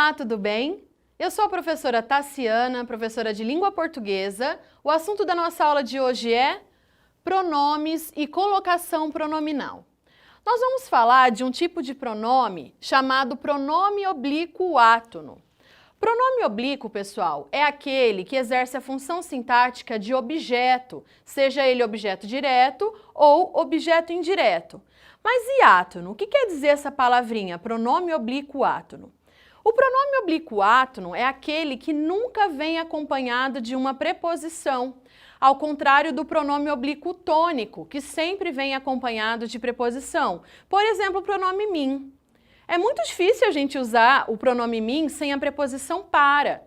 Olá, tudo bem? Eu sou a professora Tassiana, professora de língua portuguesa. O assunto da nossa aula de hoje é pronomes e colocação pronominal. Nós vamos falar de um tipo de pronome chamado pronome oblíquo átono. Pronome oblíquo, pessoal, é aquele que exerce a função sintática de objeto, seja ele objeto direto ou objeto indireto. Mas e átono? O que quer dizer essa palavrinha, pronome oblíquo átono? O pronome oblíquo átono é aquele que nunca vem acompanhado de uma preposição, ao contrário do pronome oblíquo tônico, que sempre vem acompanhado de preposição. Por exemplo, o pronome mim. É muito difícil a gente usar o pronome mim sem a preposição para.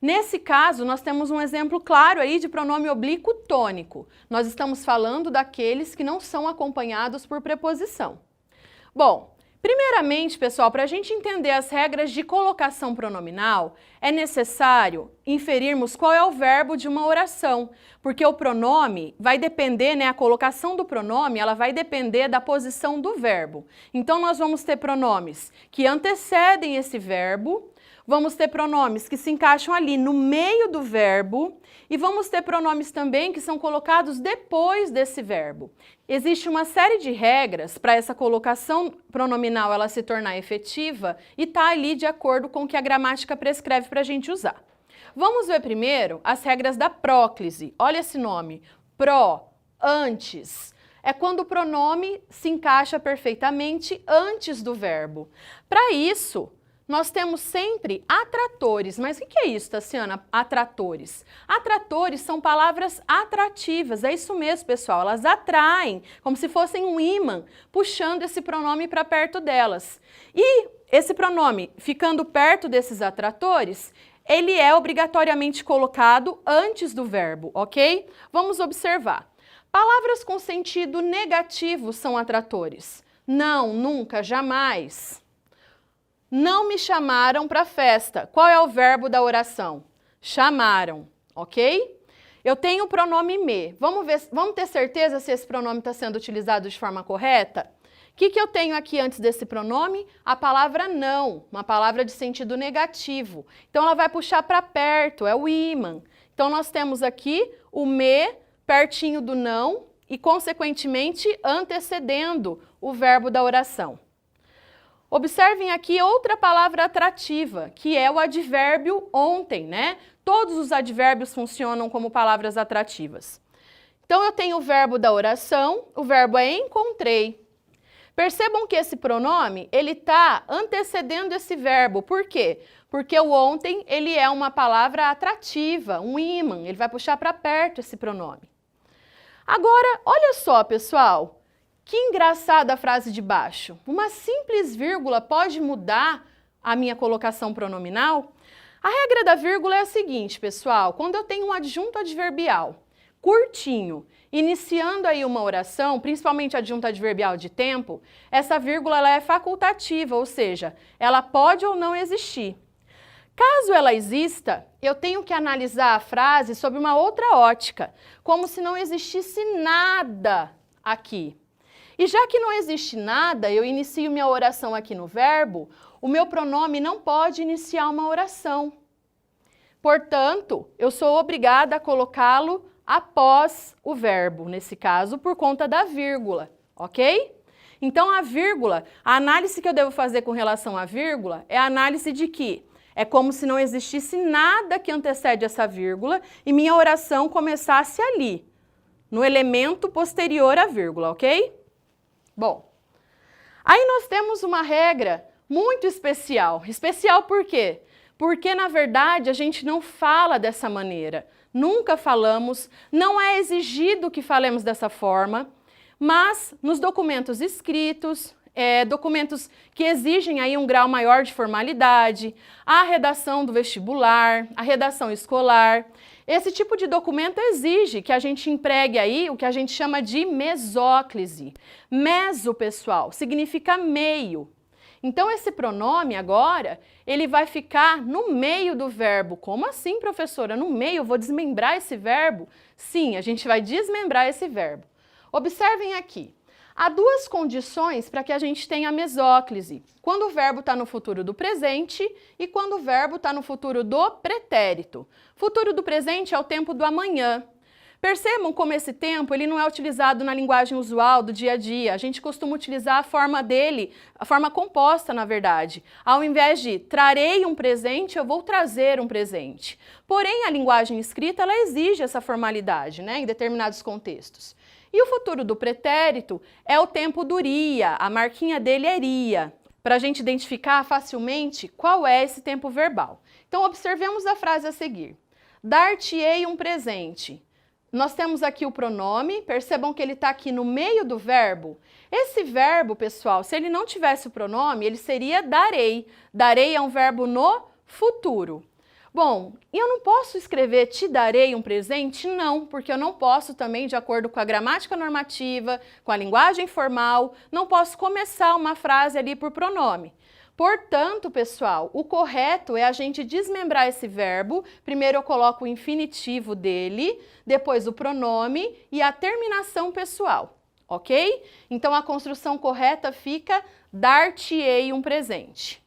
Nesse caso, nós temos um exemplo claro aí de pronome oblíquo tônico. Nós estamos falando daqueles que não são acompanhados por preposição. Bom, primeiramente, pessoal, para a gente entender as regras de colocação pronominal, é necessário inferirmos qual é o verbo de uma oração, porque o pronome vai depender, a colocação do pronome, ela vai depender da posição do verbo. Então, nós vamos ter pronomes que antecedem esse verbo, vamos ter pronomes que se encaixam ali no meio do verbo e vamos ter pronomes também que são colocados depois desse verbo. Existe uma série de regras para essa colocação pronominal ela se tornar efetiva e está ali de acordo com o que a gramática prescreve para a gente usar. Vamos ver primeiro as regras da próclise. Olha esse nome, pró, antes. É quando o pronome se encaixa perfeitamente antes do verbo. Para isso, nós temos sempre atratores. Mas o que é isso, Tassiana? Atratores. Atratores são palavras atrativas. É isso mesmo, pessoal. Elas atraem, como se fossem um ímã, puxando esse pronome para perto delas. E esse pronome, ficando perto desses atratores, ele é obrigatoriamente colocado antes do verbo, ok? Vamos observar. Palavras com sentido negativo são atratores. Não, nunca, jamais. Não me chamaram para a festa. Qual é o verbo da oração? Chamaram, ok? Eu tenho o pronome me. Vamos ter certeza se esse pronome está sendo utilizado de forma correta? O que eu tenho aqui antes desse pronome? A palavra não, uma palavra de sentido negativo. Então, ela vai puxar para perto, é o ímã. Então, nós temos aqui o me pertinho do não e, consequentemente, antecedendo o verbo da oração. Observem aqui outra palavra atrativa, que é o advérbio ontem, Todos os advérbios funcionam como palavras atrativas. Então, eu tenho o verbo da oração, o verbo é encontrei. Percebam que esse pronome, ele está antecedendo esse verbo. Por quê? Porque o ontem, ele é uma palavra atrativa, um ímã, ele vai puxar para perto esse pronome. Agora, olha só, pessoal. Que engraçada a frase de baixo. Uma simples vírgula pode mudar a minha colocação pronominal? A regra da vírgula é a seguinte, pessoal. Quando eu tenho um adjunto adverbial curtinho, iniciando aí uma oração, principalmente adjunto adverbial de tempo, essa vírgula ela é facultativa, ou seja, ela pode ou não existir. Caso ela exista, eu tenho que analisar a frase sob uma outra ótica, como se não existisse nada aqui. E já que não existe nada, eu inicio minha oração aqui no verbo, o meu pronome não pode iniciar uma oração. Portanto, eu sou obrigada a colocá-lo após o verbo, nesse caso, por conta da vírgula, ok? Então, a vírgula, a análise que eu devo fazer com relação à vírgula é a análise de que é como se não existisse nada que antecede essa vírgula e minha oração começasse ali, no elemento posterior à vírgula, ok? Bom, aí nós temos uma regra muito especial. Especial por quê? Porque, na verdade, a gente não fala dessa maneira. Nunca falamos, não é exigido que falemos dessa forma, mas nos documentos escritos, documentos que exigem aí um grau maior de formalidade, a redação do vestibular, a redação escolar, esse tipo de documento exige que a gente empregue aí o que a gente chama de mesóclise. Meso, pessoal, significa meio. Então, esse pronome agora, ele vai ficar no meio do verbo. Como assim, professora? No meio? Eu vou desmembrar esse verbo? Sim, a gente vai desmembrar esse verbo. Observem aqui. Há duas condições para que a gente tenha a mesóclise, quando o verbo está no futuro do presente e quando o verbo está no futuro do pretérito. Futuro do presente é o tempo do amanhã. Percebam como esse tempo ele não é utilizado na linguagem usual do dia a dia. A gente costuma utilizar a forma dele, a forma composta, na verdade. Ao invés de trarei um presente, eu vou trazer um presente. Porém, a linguagem escrita ela exige essa formalidade, né, em determinados contextos. E o futuro do pretérito é o tempo do ria, a marquinha dele é ria, para a gente identificar facilmente qual é esse tempo verbal. Então, observemos a frase a seguir. Dar-te-ei um presente. Nós temos aqui o pronome, percebam que ele está aqui no meio do verbo. Esse verbo, pessoal, se ele não tivesse o pronome, ele seria darei. Darei é um verbo no futuro. Bom, eu não posso escrever te darei um presente? Não, porque eu não posso também, de acordo com a gramática normativa, com a linguagem formal, não posso começar uma frase ali por pronome. Portanto, pessoal, o correto é a gente desmembrar esse verbo. Primeiro eu coloco o infinitivo dele, depois o pronome e a terminação pessoal, ok? Então a construção correta fica dar-te-ei um presente.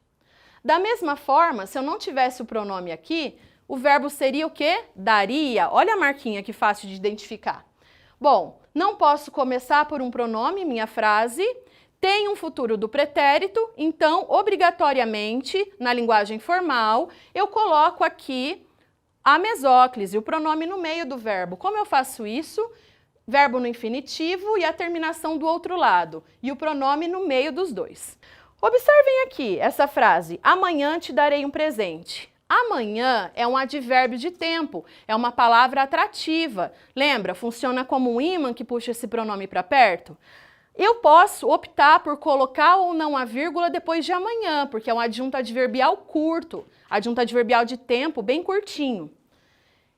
Da mesma forma, se eu não tivesse o pronome aqui, o verbo seria o quê? Daria. Olha a marquinha que fácil de identificar. Bom, não posso começar por um pronome, minha frase. Tem um futuro do pretérito, então, obrigatoriamente, na linguagem formal, eu coloco aqui a mesóclise, o pronome no meio do verbo. Como eu faço isso? Verbo no infinitivo e a terminação do outro lado, e o pronome no meio dos dois. Observem aqui essa frase, amanhã te darei um presente. Amanhã é um advérbio de tempo, é uma palavra atrativa. Lembra? Funciona como um ímã que puxa esse pronome para perto. Eu posso optar por colocar ou não a vírgula depois de amanhã, porque é um adjunto adverbial curto, adjunto adverbial de tempo bem curtinho.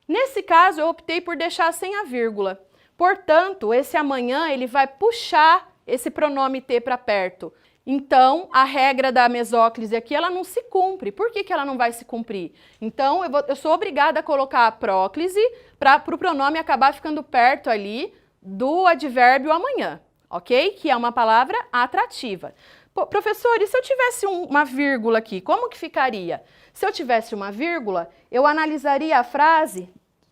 Nesse caso, eu optei por deixar sem a vírgula. Portanto, esse amanhã ele vai puxar esse pronome T para perto. Então, a regra da mesóclise aqui, ela não se cumpre. Por que ela não vai se cumprir? Então, eu sou obrigada a colocar a próclise para o pronome acabar ficando perto ali do advérbio amanhã. Ok? Que é uma palavra atrativa. Pô, professor, e se eu tivesse uma vírgula aqui, como que ficaria? Se eu tivesse uma vírgula, eu analisaria a frase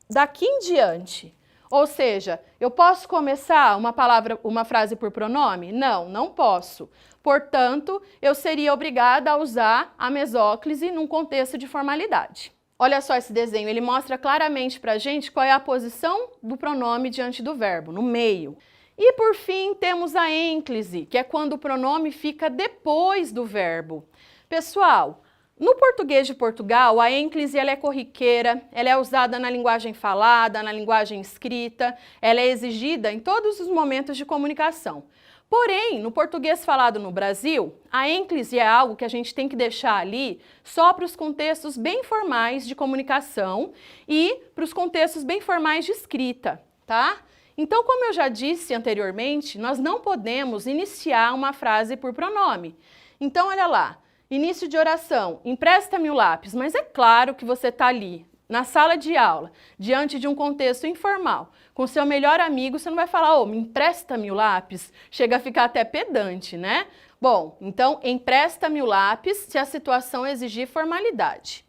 daqui em diante. Ou seja, eu posso começar uma frase por pronome? Não, não posso. Portanto, eu seria obrigada a usar a mesóclise num contexto de formalidade. Olha só esse desenho, ele mostra claramente pra gente qual é a posição do pronome diante do verbo, no meio. E por fim, temos a ênclise, que é quando o pronome fica depois do verbo. Pessoal, no português de Portugal, a ênclise ela é corriqueira, ela é usada na linguagem falada, na linguagem escrita, ela é exigida em todos os momentos de comunicação. Porém, no português falado no Brasil, a ênclise é algo que a gente tem que deixar ali só para os contextos bem formais de comunicação e para os contextos bem formais de escrita, tá? Então, como eu já disse anteriormente, nós não podemos iniciar uma frase por pronome. Então, olha lá, início de oração, empresta-me o lápis, mas é claro que você está ali, na sala de aula, diante de um contexto informal, com seu melhor amigo, você não vai falar, ô, me empresta-me o lápis, chega a ficar até pedante, né? Bom, então, empresta-me o lápis se a situação exigir formalidade.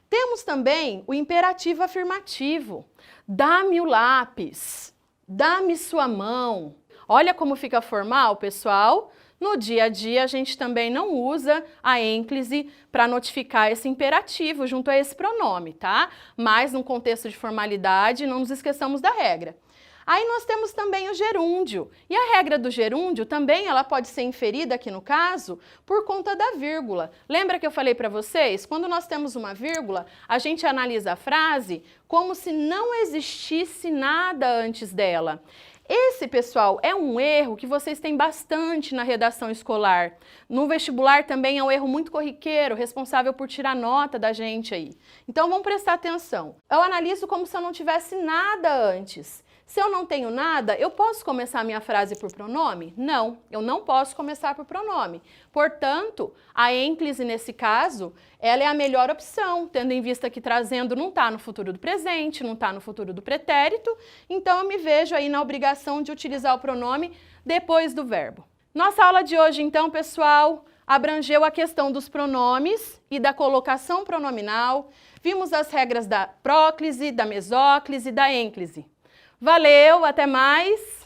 Temos também o imperativo afirmativo, dá-me o lápis. Dá-me sua mão. Olha como fica formal, pessoal. No dia a dia, a gente também não usa a ênclise para notificar esse imperativo junto a esse pronome, tá? Mas, no contexto de formalidade, não nos esqueçamos da regra. Aí nós temos também o gerúndio. E a regra do gerúndio também ela pode ser inferida aqui no caso por conta da vírgula. Lembra que eu falei para vocês? Quando nós temos uma vírgula, a gente analisa a frase como se não existisse nada antes dela. Esse, pessoal, é um erro que vocês têm bastante na redação escolar. No vestibular também é um erro muito corriqueiro, responsável por tirar nota da gente aí. Então vamos prestar atenção. Eu analiso como se eu não tivesse nada antes. Se eu não tenho nada, eu posso começar a minha frase por pronome? Não, eu não posso começar por pronome. Portanto, a ênclise nesse caso, ela é a melhor opção, tendo em vista que trazendo não está no futuro do presente, não está no futuro do pretérito, então eu me vejo aí na obrigação obrigação de utilizar o pronome depois do verbo. Nossa aula de hoje, então, pessoal, abrangeu a questão dos pronomes e da colocação pronominal. Vimos as regras da próclise, da mesóclise e da ênclise. Valeu, até mais!